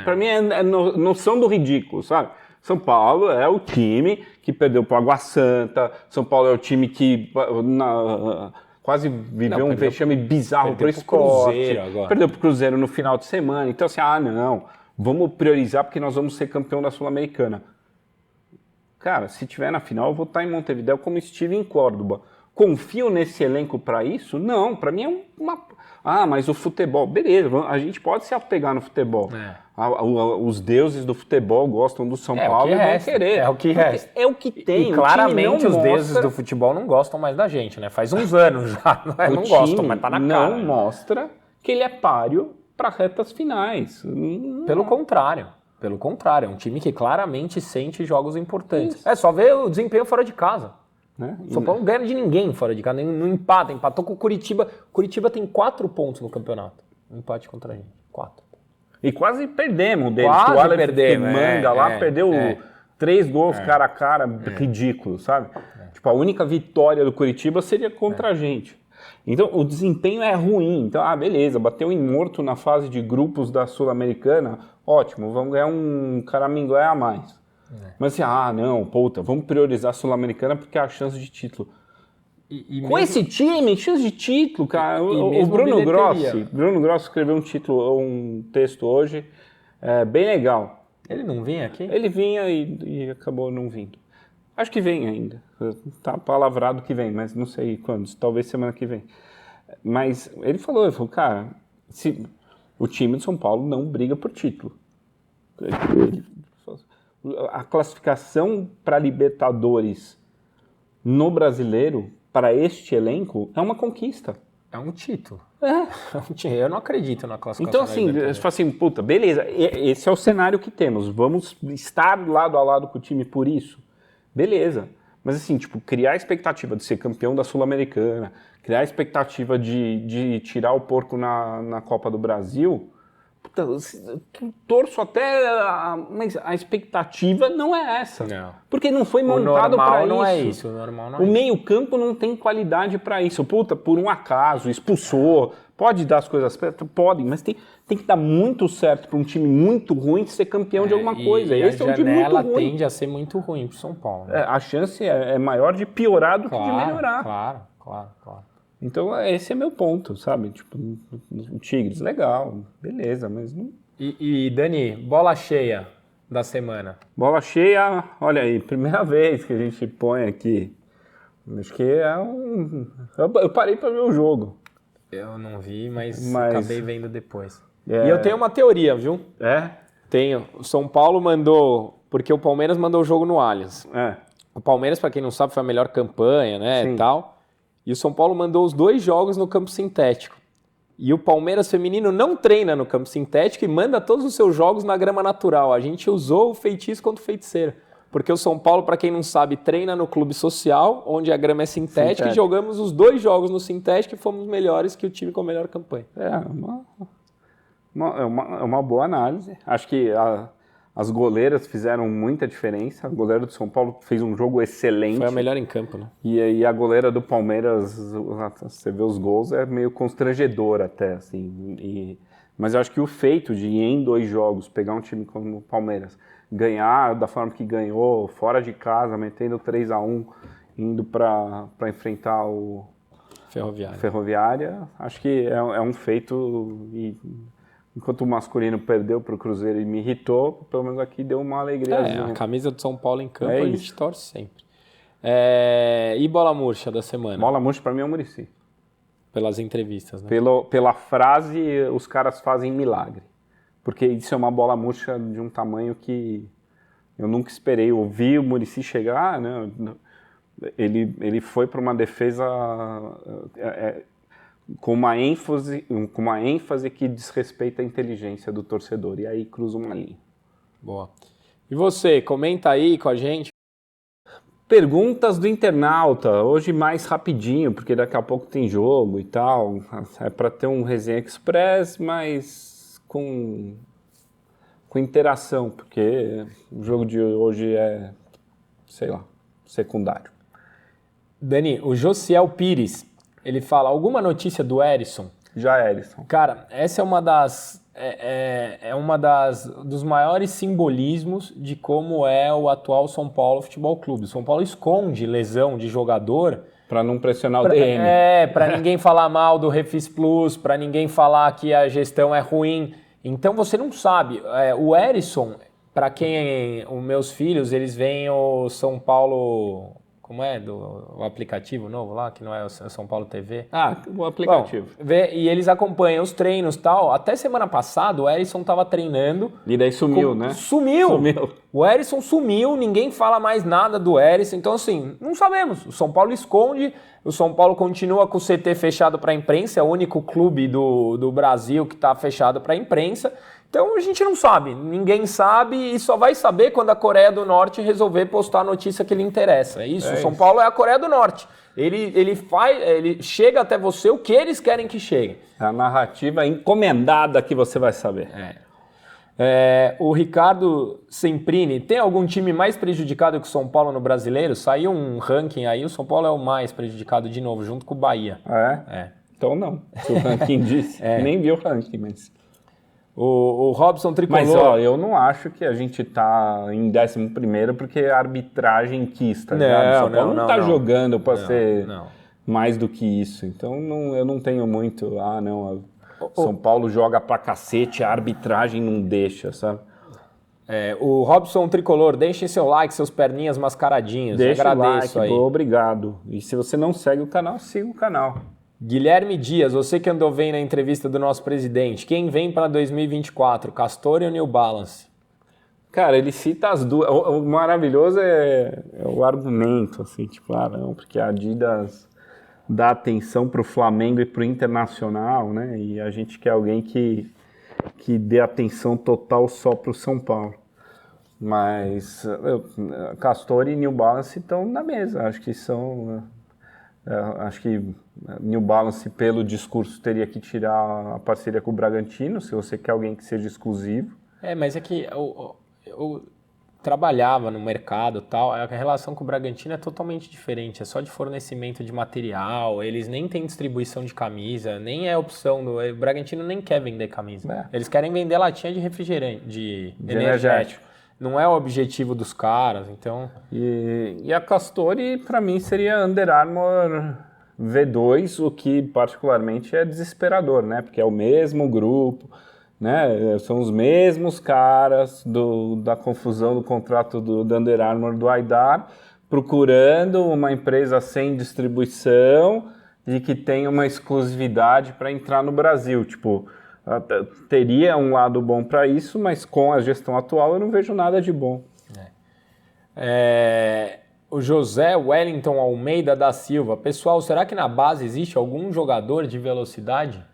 Para mim é noção do ridículo, sabe? São Paulo é o time que perdeu para o Água Santa, São Paulo é o time que quase viveu um vexame bizarro para o Sport, perdeu para o Cruzeiro no final de semana. Então assim, não, vamos priorizar porque nós vamos ser campeão da Sul-Americana. Cara, se tiver na final, eu vou estar em Montevidéu como estive em Córdoba. Confio nesse elenco para isso? Não, para mim é uma... mas o futebol, beleza, a gente pode se apegar no futebol. Os deuses do futebol gostam do São Paulo e vão querer. É o que resta. É o que tem. E claramente os deuses do futebol não gostam mais da gente, né? Faz uns anos já, não gostam, mas tá na cara. Não mostra que ele é páreo para retas finais. Pelo contrário, é um time que claramente sente jogos importantes. Isso. É só ver o desempenho fora de casa. O São Paulo não ganha de ninguém fora de casa, não empata, empatou com o Curitiba. Curitiba tem 4 pontos no campeonato. Um empate contra a gente, 4. E quase perdemos deles. Quase o Aleph perdemos. Manga lá perdeu 3 gols cara a cara, ridículo, sabe? Tipo, a única vitória do Curitiba seria contra a gente. Então, o desempenho é ruim. Então, beleza, bateu em morto na fase de grupos da Sul-Americana, ótimo, vamos ganhar um caramingué a mais. Mas assim, não, vamos priorizar a Sul-Americana porque é a chance de título. E com mesmo... esse time, chance de título, cara. O Bruno Grossi escreveu um texto hoje bem legal. Ele não vinha aqui? Ele vinha e acabou não vindo. Acho que vem ainda. Tá palavrado que vem, mas não sei quando. Talvez semana que vem. Mas ele falou, cara, o time de São Paulo não briga por título. A classificação para Libertadores no Brasileiro, para este elenco, é uma conquista. É um título. Eu não acredito na classificação. Então, assim, você fala assim, beleza, esse é o cenário que temos. Vamos estar lado a lado com o time por isso? Beleza. Mas, assim, criar a expectativa de ser campeão da Sul-Americana, criar a expectativa de tirar o porco na Copa do Brasil... torço até, mas a expectativa não é essa. Não. Porque não foi montado para isso. Não é isso. O normal não é isso. O meio-campo não tem qualidade para isso. Por um acaso, expulsou. Pode dar as coisas certas? Podem, mas tem que dar muito certo para um time muito ruim ser campeão de alguma coisa. Esse é um time muito ruim. A janela tende a ser muito ruim para o São Paulo. Né? A chance é maior de piorar do que de melhorar. Claro. Então, esse é meu ponto, sabe? O Tigres, legal, beleza, mas não... E Dani, bola cheia da semana. Bola cheia, olha aí, primeira vez que a gente põe aqui. Acho que eu parei para ver o jogo. Eu não vi, mas acabei vendo depois. E É. eu tenho uma teoria, viu? É? Tenho. O São Paulo mandou... Porque o Palmeiras mandou o jogo no Allianz. É. O Palmeiras, para quem não sabe, foi a melhor campanha, né? Sim. E tal. E o São Paulo mandou os 2 jogos no campo sintético. E o Palmeiras feminino não treina no campo sintético e manda todos os seus jogos na grama natural. A gente usou o feitiço contra o feiticeiro. Porque o São Paulo, para quem não sabe, treina no clube social, onde a grama é sintética. E jogamos os 2 jogos no sintético e fomos melhores que o time com a melhor campanha. É uma boa análise. Acho que as goleiras fizeram muita diferença. A goleira do São Paulo fez um jogo excelente. Foi a melhor em campo, né? E a goleira do Palmeiras, você vê os gols, é meio constrangedor até, assim. Mas eu acho que o feito de ir em 2 jogos, pegar um time como o Palmeiras, ganhar da forma que ganhou, fora de casa, metendo 3-1, indo para enfrentar o Ferroviária, acho que é um feito... Enquanto o masculino perdeu para o Cruzeiro e me irritou, pelo menos aqui deu uma alegria. A camisa do São Paulo em campo a gente torce sempre. E bola murcha da semana? Bola murcha para mim é o Muricy. Pelas entrevistas, né? Pela frase, os caras fazem milagre. Porque isso é uma bola murcha de um tamanho que eu nunca esperei. Eu vi o Muricy chegar, né? Ele foi para uma defesa... com uma ênfase que desrespeita a inteligência do torcedor. E aí cruza uma linha. Boa. E você, comenta aí com a gente. Perguntas do internauta. Hoje mais rapidinho, porque daqui a pouco tem jogo e tal. É para ter um resenha express, mas com interação, porque o jogo de hoje é, sei lá, secundário. Dani, o Josiel Pires... Ele fala, alguma notícia do Erisson? Já Erisson. Cara, essa é uma das é uma dos maiores simbolismos de como é o atual São Paulo Futebol Clube. O São Paulo esconde lesão de jogador... Para não pressionar o DM. Para ninguém falar mal do Refis Plus, para ninguém falar que a gestão é ruim. Então você não sabe. O Erisson, para quem os meus filhos, eles veem o São Paulo... Como é? O aplicativo novo lá, que não é o São Paulo TV. O aplicativo. Bom, e eles acompanham os treinos e tal. Até semana passada o Erisson estava treinando. E daí sumiu, né? Sumiu! O Erisson sumiu, ninguém fala mais nada do Erisson. Então, assim, não sabemos. O São Paulo esconde, o São Paulo continua com o CT fechado para a imprensa, é o único clube do Brasil que está fechado para a imprensa. Então a gente não sabe, ninguém sabe e só vai saber quando a Coreia do Norte resolver postar a notícia que lhe interessa. É isso, o São Paulo é a Coreia do Norte. Ele chega até você o que eles querem que chegue. É a narrativa encomendada que você vai saber. O Ricardo Semprini, tem algum time mais prejudicado que o São Paulo no Brasileiro? Saiu um ranking aí, o São Paulo é o mais prejudicado de novo, junto com o Bahia. Então não, se o ranking disse, nem vi o ranking, mas... O Robson Tricolor... Mas, eu não acho que a gente tá em 11º porque a arbitragem quis, tá ligado? O São Paulo não tá jogando para ser mais do que isso. Então, eu não tenho muito... São Paulo joga pra cacete, a arbitragem não deixa, sabe? O Robson Tricolor, deixem seu like, seus perninhas mascaradinhos. Deixa agradeço o like, aí. Obrigado. E se você não segue o canal, siga o canal. Guilherme Dias, você que andou vendo a entrevista do nosso presidente, quem vem para 2024, Castor ou New Balance? Cara, ele cita as duas. O maravilhoso é o argumento, assim, tipo, não, porque a Adidas dá atenção pro Flamengo e pro Internacional, né? E a gente quer alguém que dê atenção total só pro São Paulo. Mas Castor e New Balance estão na mesa, acho que são... acho que New Balance, pelo discurso, teria que tirar a parceria com o Bragantino, se você quer alguém que seja exclusivo. Mas é que eu trabalhava no mercado e tal, a relação com o Bragantino é totalmente diferente, é só de fornecimento de material, eles nem têm distribuição de camisa, nem é opção o Bragantino nem quer vender camisa, eles querem vender latinha de refrigerante, de energético. Não é o objetivo dos caras, então... E a Castori, para mim, seria Under Armour V2, o que particularmente é desesperador, né? Porque é o mesmo grupo, né? São os mesmos caras da confusão do contrato do Under Armour do Aidar, procurando uma empresa sem distribuição e que tenha uma exclusividade para entrar no Brasil, tipo... Teria um lado bom para isso, mas com a gestão atual eu não vejo nada de bom. O José Wellington Almeida da Silva. Pessoal, será que na base existe algum jogador de velocidade?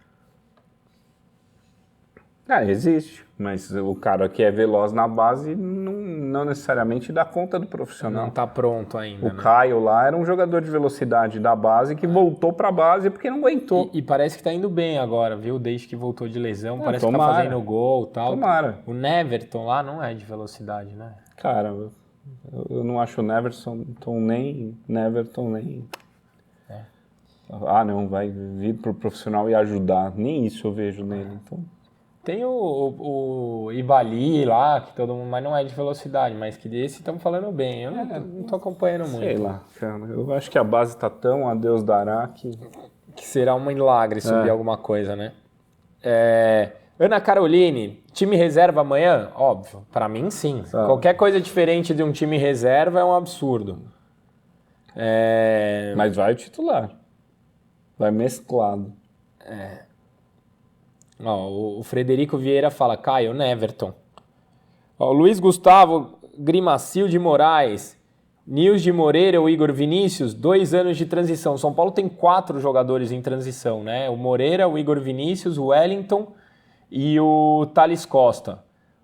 Existe, mas o cara que é veloz na base não necessariamente dá conta do profissional. Não está pronto ainda. O Caio lá era um jogador de velocidade da base que voltou para a base porque não aguentou. E parece que está indo bem agora, viu? Desde que voltou de lesão, parece que está fazendo gol e tal. Tomara. O Neverton lá não é de velocidade, né? Cara, eu não acho o Neverton nem... não, vai vir pro profissional e ajudar. Nem isso eu vejo nele, então... Tem o Ibali lá, que todo mundo, mas não é de velocidade, mas que desse estamos falando bem. Eu não tô acompanhando muito. Sei lá, cara. Eu acho que a base tá tão a Deus dará que será um milagre subir alguma coisa, né? Ana Caroline, time reserva amanhã? Óbvio, para mim sim. Qualquer coisa diferente de um time reserva é um absurdo. Mas vai o titular. Vai mesclado. O Frederico Vieira fala, Caio, Neverton. O Luiz Gustavo Grimacil de Moraes, Nils de Moreira ou Igor Vinícius, 2 anos de transição. São Paulo tem 4 jogadores em transição, né? O Moreira, o Igor Vinícius, o Wellington e o Thales Costa.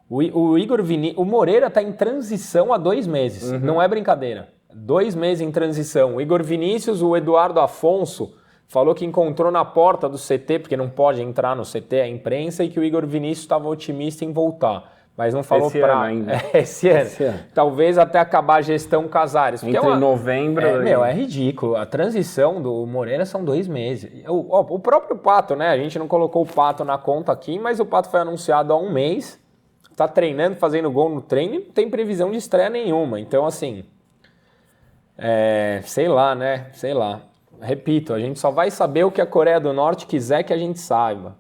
O Moreira está em transição há 2 meses, não é brincadeira. 2 meses em transição. O Igor Vinícius, o Eduardo Afonso, falou que encontrou na porta do CT, porque não pode entrar no CT a imprensa, e que o Igor Vinícius estava otimista em voltar. mas não falou esse ano ainda. Esse ano. Talvez até acabar a gestão Casares. Entre novembro... É ridículo. A transição do Moreira são 2 meses. O próprio Pato, né? A gente não colocou o Pato na conta aqui, mas o Pato foi anunciado há 1 mês. Tá treinando, fazendo gol no treino e não tem previsão de estreia nenhuma. Então, assim... sei lá, né? Sei lá. Repito, a gente só vai saber o que a Coreia do Norte quiser que a gente saiba.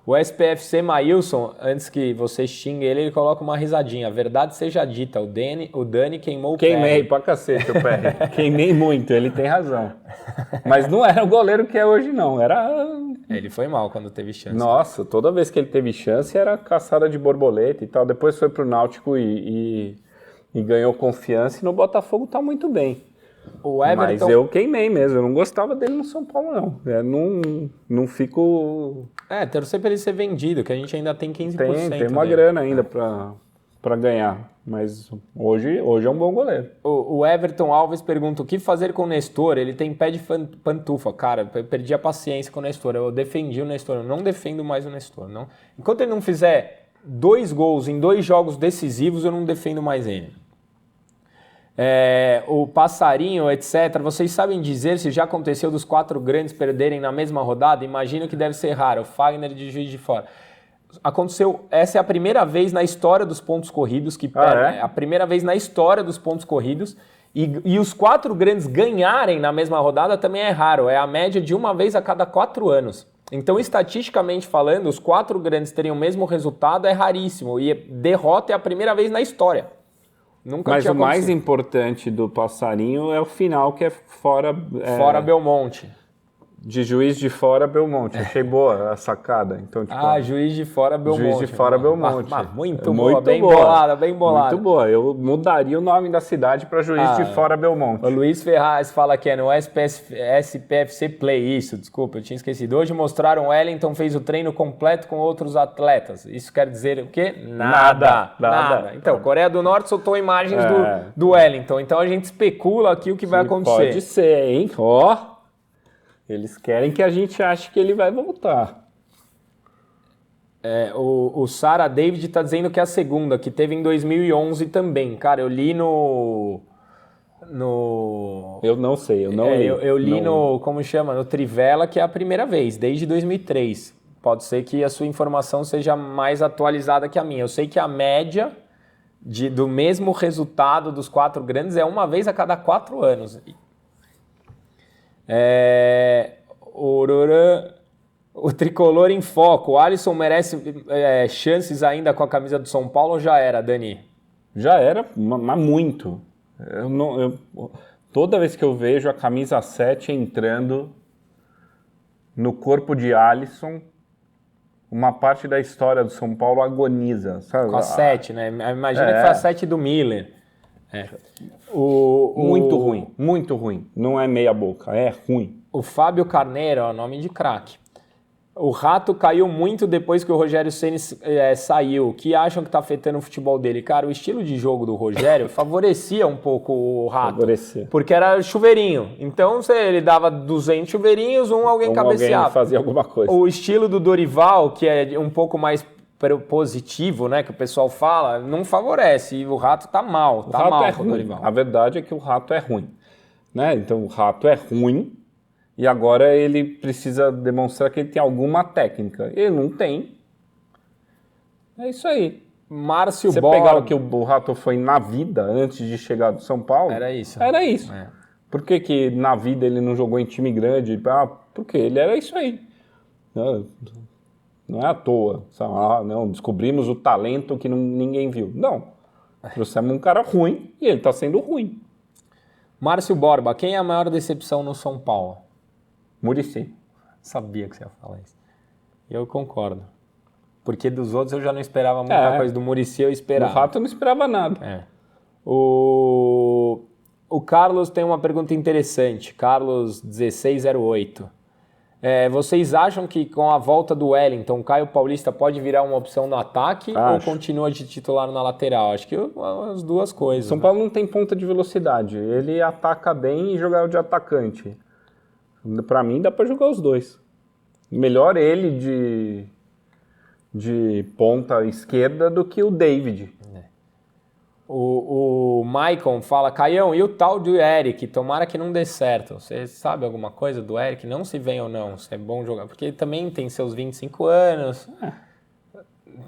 O SPFC Maílson, antes que você xingue ele coloca uma risadinha. A verdade seja dita, o Dani queimou o pé. Queimei pra cacete o pé. Queimei muito, ele tem razão. Mas não era o goleiro que é hoje, não. Ele foi mal quando teve chance. Nossa, toda vez que ele teve chance era caçada de borboleta e tal. Depois foi pro Náutico e ganhou confiança e no Botafogo tá muito bem. O Everton... Mas eu queimei mesmo, eu não gostava dele no São Paulo, não. Não fico... torcer pra ele ser vendido, que a gente ainda tem 15%. Tem uma grana ainda pra ganhar, mas hoje é um bom goleiro. O Everton Alves pergunta, o que fazer com o Nestor? Ele tem pé de pantufa. Cara, eu perdi a paciência com o Nestor, eu defendi o Nestor, eu não defendo mais o Nestor. Não. Enquanto ele não fizer 2 gols em 2 jogos decisivos, eu não defendo mais ele. O Passarinho, etc. Vocês sabem dizer se já aconteceu dos 4 grandes perderem na mesma rodada? Imagino que deve ser raro. O Fagner de Juiz de Fora. Aconteceu, essa é a primeira vez na história dos pontos corridos que perdem. A primeira vez na história dos pontos corridos. E os 4 grandes ganharem na mesma rodada também é raro. É a média de 1 vez a cada 4 anos. Então, estatisticamente falando, os 4 grandes terem o mesmo resultado é raríssimo. E derrota é a primeira vez na história. Mas o mais importante do Passarinho é o final, que é fora Belmonte. De Juiz de Fora, Belmonte. Achei boa a sacada. Então, tipo, Juiz de Fora, Belmonte. Juiz de Fora, Belmonte. Muito boa, bem bolada, bem bolada. Muito boa. Eu mudaria o nome da cidade para Juiz de Fora, Belmonte. O Luiz Ferraz fala que é no SPFC Play. Isso, desculpa, eu tinha esquecido. Hoje mostraram o Wellington fez o treino completo com outros atletas. Isso quer dizer o quê? Nada. Então, Coreia do Norte soltou imagens do Wellington. Então, a gente especula aqui o que vai acontecer. Pode ser, hein? Eles querem que a gente ache que ele vai voltar. O Sarah David está dizendo que é a segunda, que teve em 2011 também. Cara, eu li no... Eu não sei, eu não li. Eu li como chama? No Trivela, que é a primeira vez, desde 2003. Pode ser que a sua informação seja mais atualizada que a minha. Eu sei que a média do mesmo resultado dos 4 grandes é 1 vez a cada 4 anos. O Tricolor em foco. O Alisson merece chances ainda com a camisa do São Paulo ou já era, Dani? Já era, mas muito. Toda vez que eu vejo a camisa 7 entrando no corpo de Alisson, uma parte da história do São Paulo agoniza. Sabe? Com a 7, né? Imagina que foi a 7 do Miller. Muito ruim, muito ruim. Não é meia boca, é ruim. O Fábio Carneiro, nome de craque. O Rato caiu muito depois que o Rogério Ceni saiu. O que acham que está afetando o futebol dele? Cara, o estilo de jogo do Rogério favorecia um pouco o Rato. Favorecia. Porque era chuveirinho. Então, se ele dava 200 chuveirinhos, alguém cabeceava. Alguém fazia alguma coisa. O estilo do Dorival, que é um pouco mais positivo, né, que o pessoal fala, não favorece. E o Rato tá mal. Tá mal com o Dorival. A verdade é que o Rato é ruim. Né? Então, o Rato é ruim. E agora ele precisa demonstrar que ele tem alguma técnica. Ele não tem. É isso aí. Márcio Você Borba. pegar o que o Rato foi na vida antes de chegar do São Paulo... Era isso. Era isso. Por que na vida ele não jogou em time grande? Porque ele era isso aí. Não é à toa. Não, descobrimos o talento que ninguém viu. Não. Trouxemos um cara ruim e ele está sendo ruim. Márcio Borba. Quem é a maior decepção no São Paulo? Muricy. Sabia que você ia falar isso. Eu concordo. Porque dos outros eu já não esperava muita coisa. Do Muricy eu esperava. Do Rato eu não esperava nada. O Carlos tem uma pergunta interessante. Carlos 1608. Vocês acham que com a volta do Wellington, o Caio Paulista pode virar uma opção no ataque ou continua de titular na lateral? Acho que as duas coisas. São Paulo não tem ponta de velocidade. Ele ataca bem e joga de atacante. Para mim, dá para jogar os dois. Melhor ele de ponta esquerda do que o David. O Maicon fala, Caião, e o tal do Eric? Tomara que não dê certo. Você sabe alguma coisa do Eric? Não se vem ou não, se é bom jogar. Porque ele também tem seus 25 anos.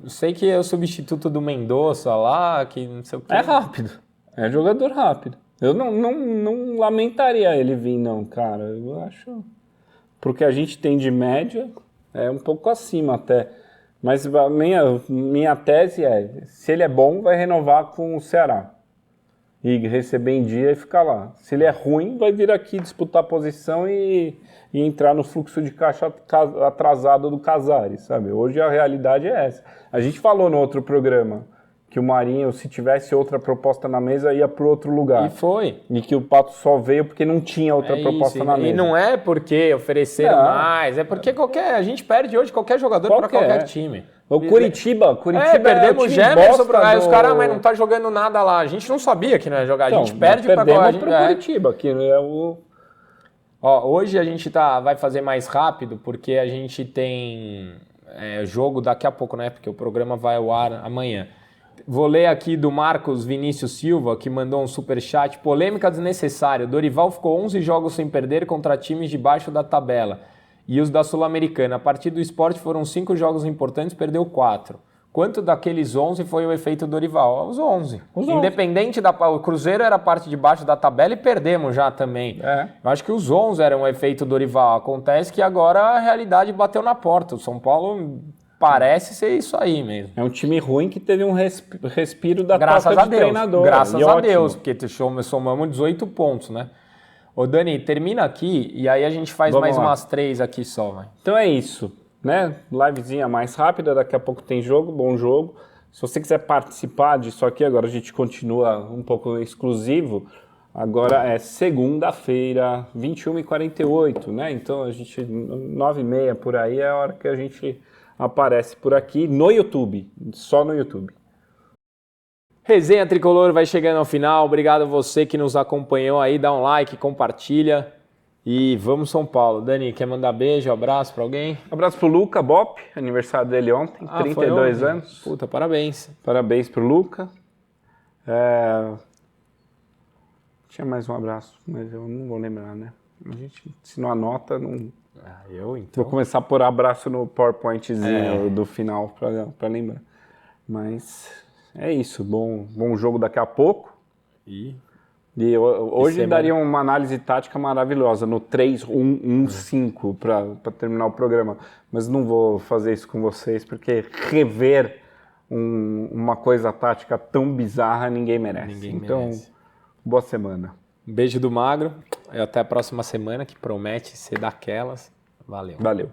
Sei que é o substituto do Mendonça lá, que não sei o quê. É rápido. É jogador rápido. Eu não lamentaria ele vir, não, cara. Eu acho... Porque a gente tem de média, é um pouco acima até. Mas a minha tese é, se ele é bom, vai renovar com o Ceará. E receber em dia e ficar lá. Se ele é ruim, vai vir aqui disputar posição e entrar no fluxo de caixa atrasado do Casares, sabe? Hoje a realidade é essa. A gente falou no outro programa que o Marinho, se tivesse outra proposta na mesa, ia para outro lugar. E foi. E que o Pato só veio porque não tinha outra proposta na mesa. E não é porque ofereceram mais, é porque a gente perde hoje qualquer jogador para qualquer time. O Curitiba perdemos o Gemerson, aí os caras, mas não tá jogando nada lá. A gente não sabia que não ia jogar, a gente perde para qualquer Curitiba, que é o... Hoje a gente vai fazer mais rápido, porque a gente tem jogo daqui a pouco, né? Porque o programa vai ao ar amanhã. Vou ler aqui do Marcos Vinícius Silva, que mandou um superchat. Polêmica desnecessária. Dorival ficou 11 jogos sem perder contra times de baixo da tabela. E os da Sul-Americana. A partir do Sport foram 5 jogos importantes, perdeu 4. Quanto daqueles 11 foi o efeito Dorival? Os 11. Independente o Cruzeiro era a parte de baixo da tabela e perdemos já também. Eu acho que os 11 eram o efeito Dorival. Acontece que agora a realidade bateu na porta. O São Paulo... Parece ser isso aí mesmo. É um time ruim que teve um respiro da troca de treinador. Graças a Deus, porque somamos 18 pontos, né? Ô Dani, termina aqui e aí a gente faz umas 3 aqui só, vai. Então é isso, né? Livezinha mais rápida, daqui a pouco tem jogo, bom jogo. Se você quiser participar disso aqui, agora a gente continua um pouco exclusivo. Agora é segunda-feira, 21h48, né? Então a gente, 9h30 por aí é a hora que a gente... aparece por aqui no YouTube, só no YouTube. Resenha Tricolor vai chegando ao final. Obrigado a você que nos acompanhou aí. Dá um like, compartilha e vamos São Paulo. Dani, quer mandar beijo, abraço pra alguém? Abraço pro Luca Bop, aniversário dele ontem, 32 anos. Puta, parabéns. Parabéns pro Luca. Tinha mais um abraço, mas eu não vou lembrar, né? A gente, se não anota, não... então. Vou começar a pôr abraço no PowerPointzinho do final para lembrar. Mas é isso. Bom jogo daqui a pouco. E hoje daria uma análise tática maravilhosa no 3-1-1-5 para terminar o programa. Mas não vou fazer isso com vocês porque rever uma coisa tática tão bizarra ninguém merece. Então, boa semana. Um beijo do Magro. E até a próxima semana, que promete ser daquelas. Valeu. Valeu.